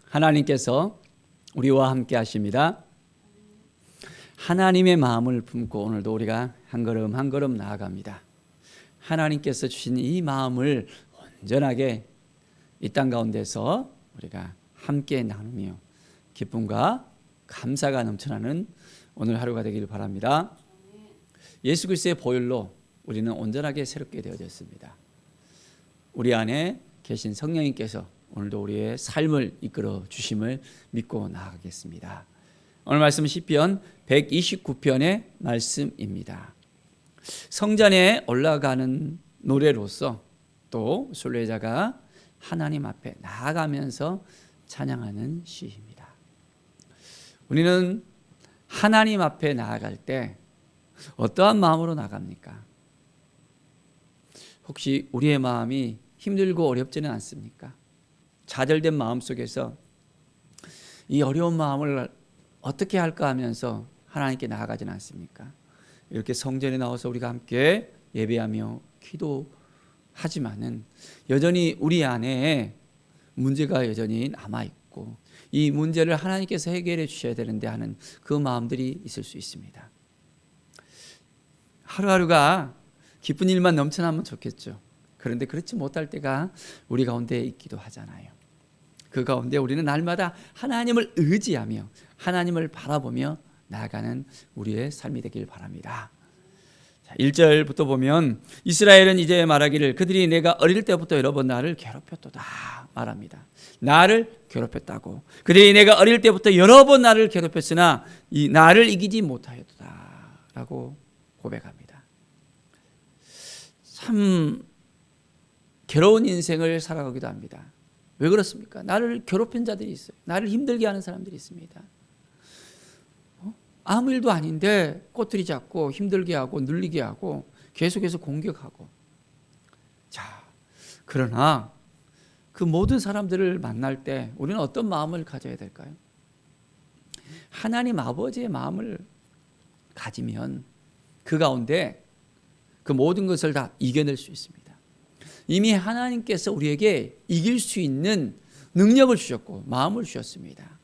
하나님께서 우리와 함께 하십니다. 하나님의 마음을 품고 오늘도 우리가 한 걸음 한 걸음 나아갑니다. 하나님께서 주신 이 마음을 온전하게 이 땅 가운데서 우리가 함께 나누며 기쁨과 감사가 넘쳐나는 오늘 하루가 되길 바랍니다. 예수 그리스도의 보혈로 우리는 온전하게 새롭게 되어졌습니다. 우리 안에 계신 성령님께서 오늘도 우리의 삶을 이끌어 주심을 믿고 나아가겠습니다. 오늘 말씀은 시편 129편의 말씀입니다. 성전에 올라가는 노래로서 또 순례자가 하나님 앞에 나아가면서 찬양하는 시입니다. 우리는 하나님 앞에 나아갈 때 어떠한 마음으로 나갑니까? 혹시 우리의 마음이 힘들고 어렵지는 않습니까? 좌절된 마음 속에서 이 어려운 마음을 어떻게 할까 하면서 하나님께 나아가지는 않습니까? 이렇게 성전에 나와서 우리가 함께 예배하며 기도하지만은 여전히 우리 안에 문제가 여전히 남아있고 이 문제를 하나님께서 해결해 주셔야 되는데 하는 그 마음들이 있을 수 있습니다. 하루하루가 기쁜 일만 넘쳐나면 좋겠죠. 그런데 그렇지 못할 때가 우리 가운데 있기도 하잖아요. 그 가운데 우리는 날마다 하나님을 의지하며 하나님을 바라보며 나아가는 우리의 삶이 되길 바랍니다. 1절부터 보면 이스라엘은 이제 말하기를 그들이 내가 어릴 때부터 여러 번 나를 괴롭혔도다 말합니다. 나를 괴롭혔다고. 그들이 내가 어릴 때부터 여러 번 나를 괴롭혔으나 이 나를 이기지 못하였도다 라고 고백합니다. 참 괴로운 인생을 살아가기도 합니다. 왜 그렇습니까? 나를 괴롭힌 자들이 있어요. 나를 힘들게 하는 사람들이 있습니다. 아무 일도 아닌데 꼬투리 잡고 힘들게 하고 눌리게 하고 계속해서 공격하고. 자, 그러나 그 모든 사람들을 만날 때 우리는 어떤 마음을 가져야 될까요? 하나님 아버지의 마음을 가지면 그 가운데 그 모든 것을 다 이겨낼 수 있습니다. 이미 하나님께서 우리에게 이길 수 있는 능력을 주셨고 마음을 주셨습니다.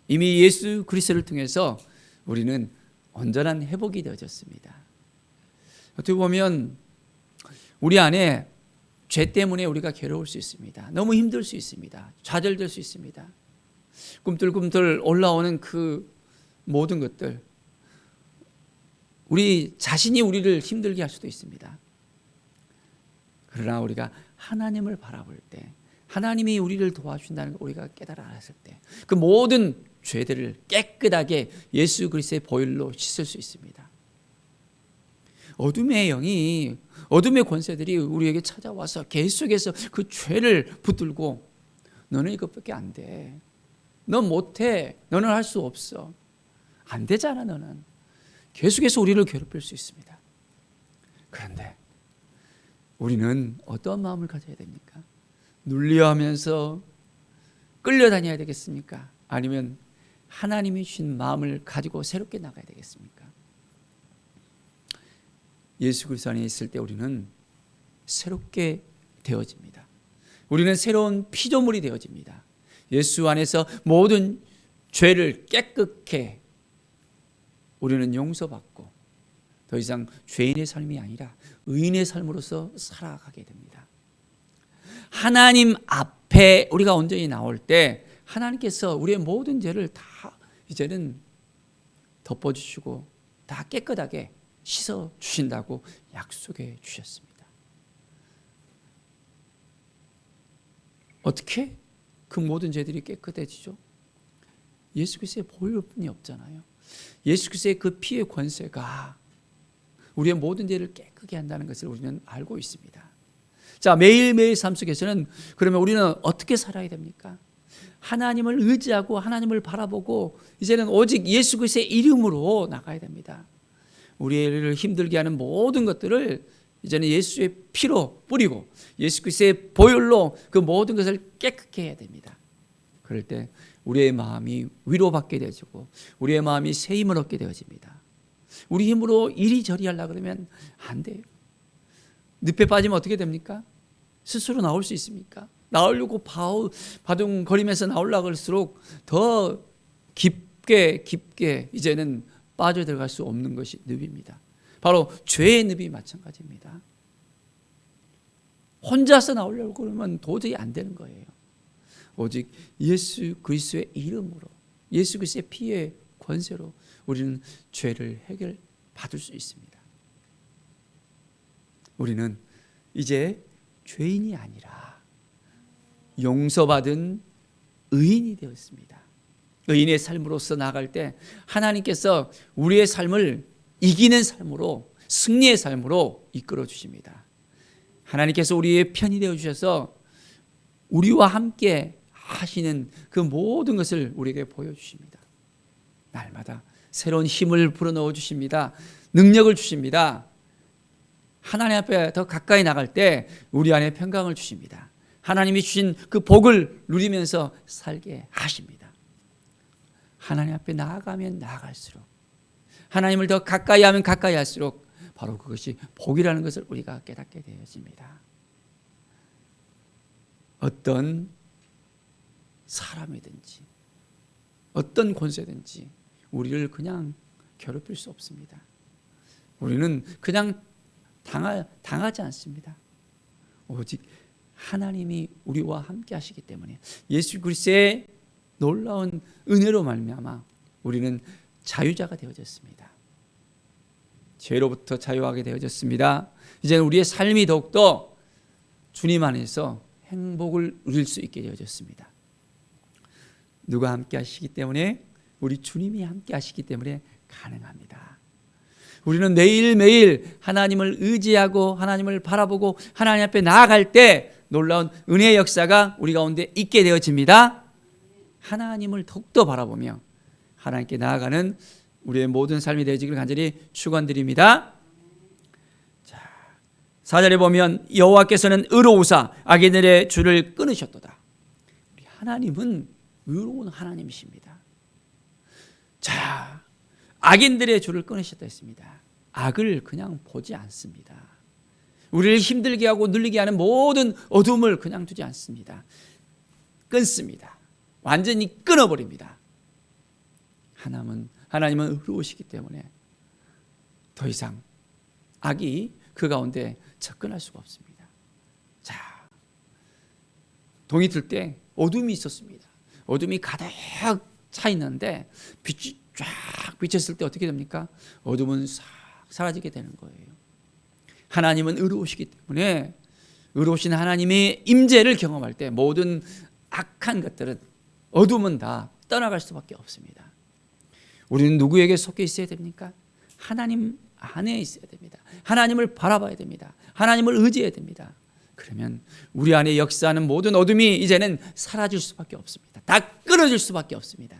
이미 예수 그리스도를 통해서 우리는 온전한 회복이 되어졌습니다. 어떻게 보면 우리 안에 죄 때문에 우리가 괴로울 수 있습니다. 너무 힘들 수 있습니다. 좌절될 수 있습니다. 꿈틀꿈틀 올라오는 그 모든 것들, 우리 자신이 우리를 힘들게 할 수도 있습니다. 그러나 우리가 하나님을 바라볼 때 하나님이 우리를 도와주신다는 걸 우리가 깨달아 알았을 때 그 모든 죄들을 깨끗하게 예수 그리스도의 보혈로 씻을 수 있습니다. 어둠의 영이 어둠의 권세들이 우리에게 찾아와서 계속해서 그 죄를 붙들고 너는 이것밖에 안 돼. 넌 못해. 너는 할 수 없어. 안 되잖아 너는. 계속해서 우리를 괴롭힐 수 있습니다. 그런데 우리는 어떤 마음을 가져야 됩니까? 눌려하면서 끌려다녀야 되겠습니까? 아니면 하나님이 주신 마음을 가지고 새롭게 나가야 되겠습니까? 예수 그리스도 안에 있을 때 우리는 새롭게 되어집니다. 우리는 새로운 피조물이 되어집니다. 예수 안에서 모든 죄를 깨끗게 우리는 용서받고 더 이상 죄인의 삶이 아니라 의인의 삶으로서 살아가게 됩니다. 하나님 앞에 우리가 온전히 나올 때 하나님께서 우리의 모든 죄를 다 이제는 덮어주시고 다 깨끗하게 씻어주신다고 약속해 주셨습니다. 어떻게 그 모든 죄들이 깨끗해지죠? 예수 그리스도의 보혈뿐이 없잖아요. 예수 그리스도의 그 피의 권세가 우리의 모든 죄를 깨끗게 한다는 것을 우리는 알고 있습니다. 자, 매일매일 삶 속에서는 그러면 우리는 어떻게 살아야 됩니까? 하나님을 의지하고 하나님을 바라보고 이제는 오직 예수 그리스도의 이름으로 나가야 됩니다. 우리를 힘들게 하는 모든 것들을 이제는 예수의 피로 뿌리고 예수 그리스도의 보혈로 그 모든 것을 깨끗게 해야 됩니다. 그럴 때 우리의 마음이 위로받게 되어지고 우리의 마음이 새 힘을 얻게 되어집니다. 우리 힘으로 이리저리 하려고 그러면 안 돼요. 늪에 빠지면 어떻게 됩니까? 스스로 나올 수 있습니까? 나오려고 바둥거리면서 나오려고 할수록 더 깊게 이제는 빠져들어갈 수 없는 것이 늪입니다. 바로 죄의 늪이 마찬가지입니다. 혼자서 나오려고 그러면 도저히 안 되는 거예요. 오직 예수 그리스도의 이름으로, 예수 그리스도의 피의 권세로 우리는 죄를 해결받을 수 있습니다. 우리는 이제 죄인이 아니라 용서받은 의인이 되었습니다. 의인의 삶으로서 나아갈 때 하나님께서 우리의 삶을 이기는 삶으로, 승리의 삶으로 이끌어 주십니다. 하나님께서 우리의 편이 되어 주셔서 우리와 함께 하시는 그 모든 것을 우리에게 보여주십니다. 날마다 새로운 힘을 불어넣어 주십니다. 능력을 주십니다. 하나님 앞에 더 가까이 나갈 때 우리 안에 평강을 주십니다. 하나님이 주신 그 복을 누리면서 살게 하십니다. 하나님 앞에 나아가면 나아갈수록, 하나님을 더 가까이 하면 가까이 할수록 바로 그것이 복이라는 것을 우리가 깨닫게 되어집니다. 어떤 사람이든지 어떤 권세든지 우리를 그냥 괴롭힐 수 없습니다. 우리는 그냥 당하지 않습니다. 오직 하나님이 우리와 함께 하시기 때문에 예수 그리스도의 놀라운 은혜로 말미암아 우리는 자유자가 되어졌습니다. 죄로부터 자유하게 되어졌습니다. 이제는 우리의 삶이 더욱더 주님 안에서 행복을 누릴 수 있게 되어졌습니다. 누가 함께 하시기 때문에? 우리 주님이 함께 하시기 때문에 가능합니다. 우리는 매일매일 하나님을 의지하고 하나님을 바라보고 하나님 앞에 나아갈 때 놀라운 은혜의 역사가 우리 가운데 있게 되어집니다. 하나님을 더욱더 바라보며 하나님께 나아가는 우리의 모든 삶이 되어지기를 간절히 축원드립니다. 자, 4절에 보면 여호와께서는 의로우사 악인들의 줄을 끊으셨도다. 우리 하나님은 의로운 하나님이십니다. 자, 악인들의 줄을 끊으셨다 했습니다. 악을 그냥 보지 않습니다. 우리를 힘들게 하고 눌리게 하는 모든 어둠을 그냥 두지 않습니다. 끊습니다. 완전히 끊어버립니다. 하나님은 의로우시기 때문에 더 이상 악이 그 가운데 접근할 수가 없습니다. 자, 동이 들 때 어둠이 있었습니다. 어둠이 가득 차 있는데 빛이 쫙 비쳤을 때 어떻게 됩니까? 어둠은 싹 사라지게 되는 거예요. 하나님은 의로우시기 때문에 의로우신 하나님의 임재를 경험할 때 모든 악한 것들은, 어둠은 다 떠나갈 수밖에 없습니다. 우리는 누구에게 속해 있어야 됩니까? 하나님 안에 있어야 됩니다. 하나님을 바라봐야 됩니다. 하나님을 의지해야 됩니다. 그러면 우리 안에 역사하는 모든 어둠이 이제는 사라질 수밖에 없습니다. 다 끊어질 수밖에 없습니다.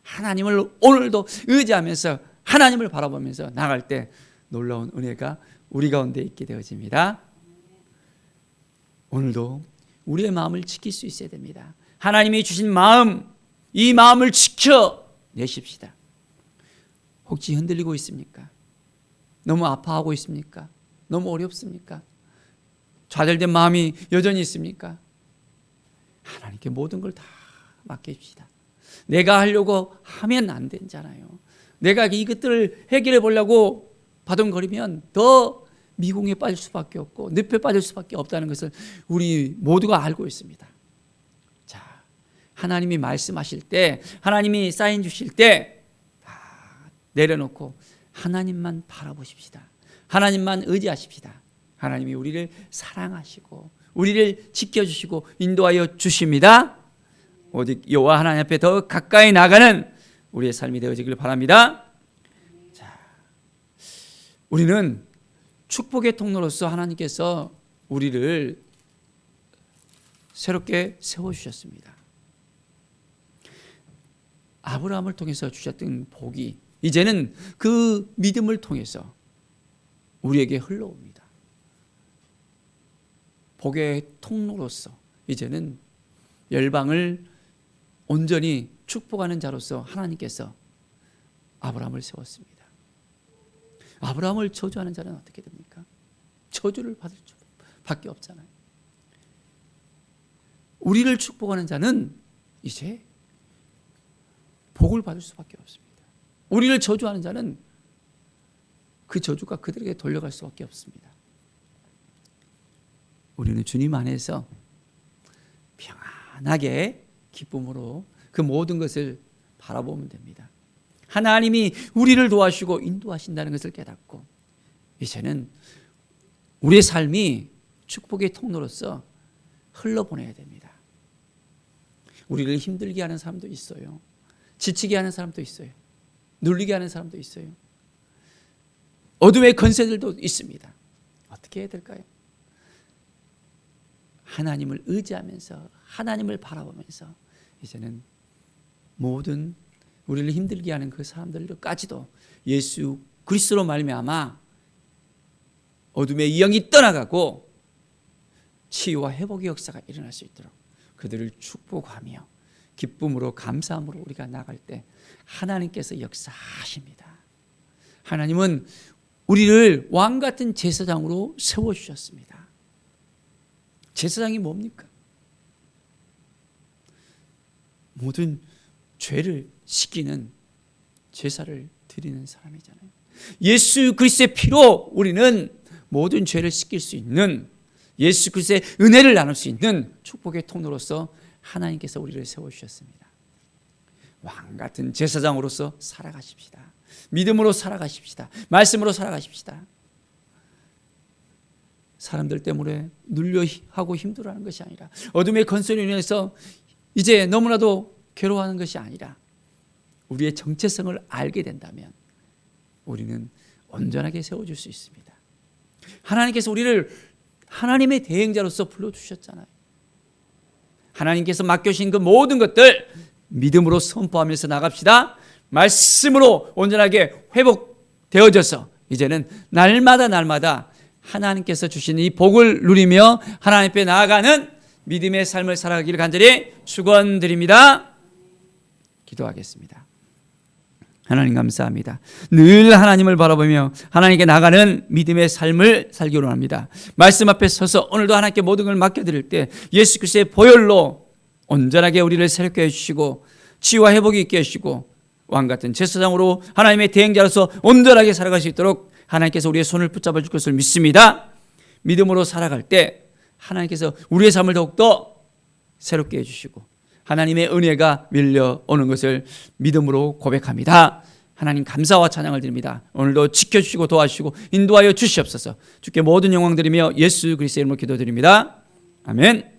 하나님을 오늘도 의지하면서 하나님을 바라보면서 나갈 때 놀라운 은혜가 우리 가운데 있게 되어집니다. 오늘도 우리의 마음을 지킬 수 있어야 됩니다. 하나님이 주신 마음, 이 마음을 지켜내십시다. 혹시 흔들리고 있습니까? 너무 아파하고 있습니까? 너무 어렵습니까? 좌절된 마음이 여전히 있습니까? 하나님께 모든 걸 다 맡깁시다. 내가 하려고 하면 안 되잖아요. 내가 이것들을 해결해 보려고 바둥거리면 더 미궁에 빠질 수밖에 없고 늪에 빠질 수밖에 없다는 것을 우리 모두가 알고 있습니다. 자, 하나님이 말씀하실 때, 하나님이 사인 주실 때 다 내려놓고 하나님만 바라보십시다. 하나님만 의지하십시다. 하나님이 우리를 사랑하시고 우리를 지켜주시고 인도하여 주십니다. 오직 여호와 하나님 앞에 더 가까이 나가는 우리의 삶이 되어지길 바랍니다. 자, 우리는 축복의 통로로서 하나님께서 우리를 새롭게 세워주셨습니다. 아브라함을 통해서 주셨던 복이 이제는 그 믿음을 통해서 우리에게 흘러옵니다. 복의 통로로서 이제는 열방을 온전히 축복하는 자로서 하나님께서 아브라함을 세웠습니다. 아브라함을 저주하는 자는 어떻게 됩니까? 저주를 받을 수밖에 없잖아요. 우리를 축복하는 자는 이제 복을 받을 수밖에 없습니다. 우리를 저주하는 자는 그 저주가 그들에게 돌려갈 수밖에 없습니다. 우리는 주님 안에서 평안하게 기쁨으로 그 모든 것을 바라보면 됩니다. 하나님이 우리를 도와주시고 인도하신다는 것을 깨닫고 이제는 우리의 삶이 축복의 통로로서 흘러보내야 됩니다. 우리를 힘들게 하는 사람도 있어요. 지치게 하는 사람도 있어요. 눌리게 하는 사람도 있어요. 어둠의 권세들도 있습니다. 어떻게 해야 될까요? 하나님을 의지하면서 하나님을 바라보면서 이제는 모든 우리를 힘들게 하는 그 사람들까지도 예수 그리스도로 말미암아 어둠의 영이 떠나가고 치유와 회복의 역사가 일어날 수 있도록 그들을 축복하며 기쁨으로 감사함으로 우리가 나갈 때 하나님께서 역사하십니다. 하나님은 우리를 왕같은 제사장으로 세워주셨습니다. 제사장이 뭡니까? 모든 죄를 씻기는 제사를 드리는 사람이잖아요. 예수 그리스도의 피로 우리는 모든 죄를 씻길 수 있는 예수 그리스도의 은혜를 나눌 수 있는 축복의 통로로서 하나님께서 우리를 세워주셨습니다. 왕같은 제사장으로서 살아가십시다. 믿음으로 살아가십시다. 말씀으로 살아가십시다. 사람들 때문에 눌려하고 힘들어하는 것이 아니라 어둠의 권세로 인해서 이제 너무나도 괴로워하는 것이 아니라 우리의 정체성을 알게 된다면 우리는 온전하게 세워줄 수 있습니다. 하나님께서 우리를 하나님의 대행자로서 불러주셨잖아요. 하나님께서 맡겨주신 그 모든 것들 믿음으로 선포하면서 나갑시다. 말씀으로 온전하게 회복되어져서 이제는 날마다 하나님께서 주신 이 복을 누리며 하나님 앞에 나아가는 믿음의 삶을 살아가기를 간절히 축원드립니다. 기도하겠습니다. 하나님 감사합니다. 늘 하나님을 바라보며 하나님께 나가는 믿음의 삶을 살기로 합니다. 말씀 앞에 서서 오늘도 하나님께 모든 걸 맡겨드릴 때 예수 그리스도의 보혈로 온전하게 우리를 새롭게 해주시고 치유와 회복이 있게 해주시고 왕같은 제사장으로 하나님의 대행자로서 온전하게 살아갈 수 있도록 하나님께서 우리의 손을 붙잡아 줄 것을 믿습니다. 믿음으로 살아갈 때 하나님께서 우리의 삶을 더욱더 새롭게 해주시고 하나님의 은혜가 밀려오는 것을 믿음으로 고백합니다. 하나님 감사와 찬양을 드립니다. 오늘도 지켜주시고 도와주시고 인도하여 주시옵소서. 주께 모든 영광 드리며 예수 그리스도의 이름으로 기도드립니다. 아멘.